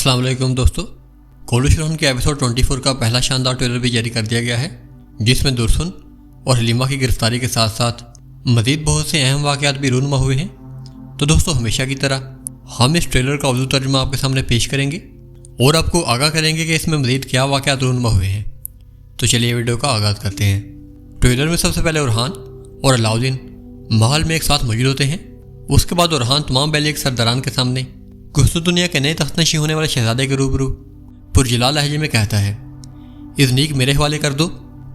अस्सलाम वालेकुम दोस्तों। कोलुशरन के एपिसोड 24 का पहला शानदार ट्रेलर भी जारी कर दिया गया है, जिसमें दुरसुन और हलीमा की गिरफ्तारी के साथ साथ मज़ीद बहुत से अहम वाक़यात भी रूनुमा हुए हैं। तो दोस्तों, हमेशा की तरह हम इस ट्रेलर का उर्दू तर्जुमा आपके सामने पेश करेंगे और आपको आगाह करेंगे कि इसमें मज़ीद क्या वाक़यात रूनुमा हुए हैं। तो चलिए वीडियो का आगाज़ करते हैं। ट्रेलर में सबसे पहले उरहान और अलाउद्दीन महल में एक साथ मौजूद होते हैं। उसके बाद उरहान तमाम बैलिग सरदारान के सामने कुश्त दुनिया के नए तख्तनशी होने वाले शहजादे के रूबरू पुरजला लहजे में कहता है, इज़नीक मेरे हवाले कर दो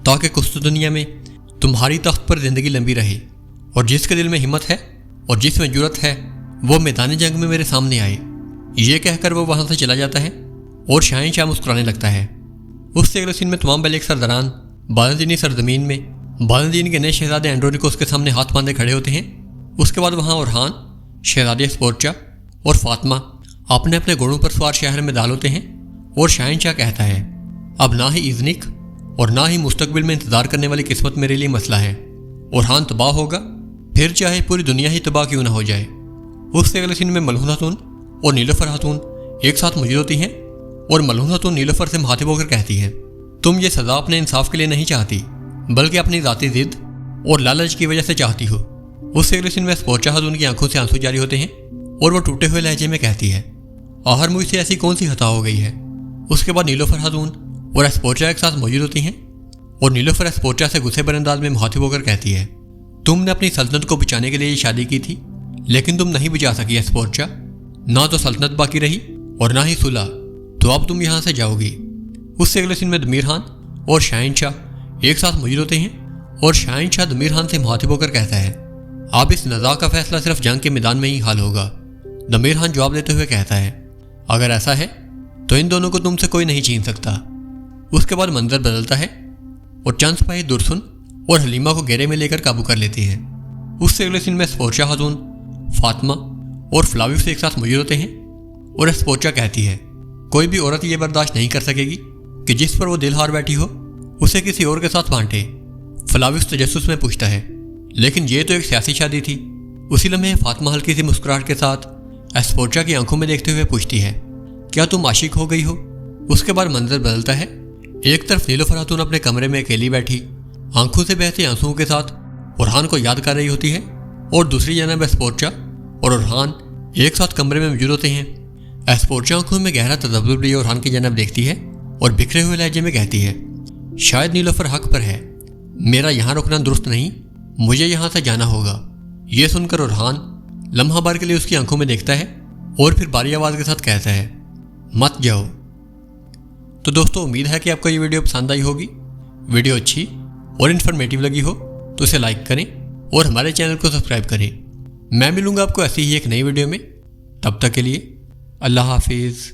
ताकि कुश्त दुनिया में तुम्हारी तख्त पर ज़िंदगी लंबी रहे, और जिसके दिल में हिम्मत है और जिसमें जुर्रत है वो मैदान जंग में मेरे सामने आए। ये कहकर वो वहाँ से चला जाता है और शहंशाह मुस्कुराने लगता है। उससे अगले सीन में तमाम बैलिग सरदारान बाज़दीनी सरजमीन में बाज़दीन के नए शहजादे एंड्रोनिकोस के सामने हाथ बांधे खड़े होते हैं। उसके बाद वहाँ उरहान, शहजादी स्पोर्चा और फातिमा अपने अपने घोड़ों पर सवार शहर में दाल होते हैं और शहंशाह कहता है, अब ना ही इज़नीक और ना ही मुस्तकबिल में इंतज़ार करने वाली किस्मत मेरे लिए मसला है। उरहान तबाह होगा, फिर चाहे पूरी दुनिया ही तबाह क्यों ना हो जाए। उससे अगले सीन में मलहून खातून और नीलोफर खातून एक साथ मौजूद होती हैं और मलहून खातून नीलोफर से मुखातिब होकर कहती हैं, तुम ये सज़ा अपने इंसाफ के लिए नहीं चाहती बल्कि अपनी ज़ाती ज़िद और लालच की वजह से चाहती हो। उससे अगले सीन में स्पोर्चा खातून की आंखों से आंसू जारी होते हैं और वो टूटे हुए लहजे में कहती है, आहर मुझसे ऐसी कौन सी खता हो गई है। उसके बाद नीलोफर खातून और स्पोर्चा एक साथ मौजूद होती हैं और नीलोफर स्पोर्चा से गुस्से भरे अंदाज में मुखातिब होकर कहती है, तुमने अपनी सल्तनत को बचाने के लिए ये शादी की थी, लेकिन तुम नहीं बचा सकी स्पोर्चा। ना तो सल्तनत बाकी रही और ना ही सुलह, तो अब तुम यहाँ से जाओगी। उससे अगले सीन में दमीर खान और शहंशाह एक साथ मौजूद होते हैं और शहंशाह दमीर खान से मुखातिब होकर कहता है, अब इस निज़ा का फैसला सिर्फ जंग के मैदान में ही हाल होगा। दमीर खान जवाब देते हुए कहता है, अगर ऐसा है तो इन दोनों को तुमसे कोई नहीं छीन सकता। उसके बाद मंजर बदलता है और चंद सिपाही दुरसुन और हलीमा को घेरे में लेकर काबू कर लेते हैं। उससे अगले सीन में स्पोर्चा खातून, फातिमा और फ्लाविफ से एक साथ मौजूद होते हैं और स्पोर्चा कहती है, कोई भी औरत ये बर्दाश्त नहीं कर सकेगी कि जिस पर वो दिल हार बैठी हो उसे किसी और के साथ बांटे। फ्लाविफ तजस्सुस में पूछता है, लेकिन ये तो एक सियासी शादी थी। उसी लम्हे फातिमा हल्की सी मुस्कुराहट के साथ स्पोर्चा की आंखों में देखते हुए पूछती है, क्या तुम आशिक हो गई हो। उसके बाद मंजर बदलता है। एक तरफ नीलोफर खातून अपने कमरे में अकेली बैठी आंखों से बहते आंसुओं के साथ उरहान को याद कर रही होती है और दूसरी जानब स्पोर्चा और उरहान एक साथ कमरे में मौजूद होते हैं। स्पोर्चा आंखों में गहरा तदब्बुर लिए उरहान की जानब देखती है और बिखरे हुए लहजे में कहती है, शायद नीलोफर हक पर है, मेरा यहाँ रुकना दुरुस्त नहीं, मुझे यहाँ से जाना होगा। ये सुनकर उरहान लम्हा भर के लिए उसकी आंखों में देखता है और फिर भारी आवाज़ के साथ कहता है, मत जाओ। तो दोस्तों, उम्मीद है कि आपको ये वीडियो पसंद आई होगी। वीडियो अच्छी और इन्फॉर्मेटिव लगी हो तो इसे लाइक करें और हमारे चैनल को सब्सक्राइब करें। मैं मिलूंगा आपको ऐसी ही एक नई वीडियो में। तब तक के लिए अल्लाह हाफिज़।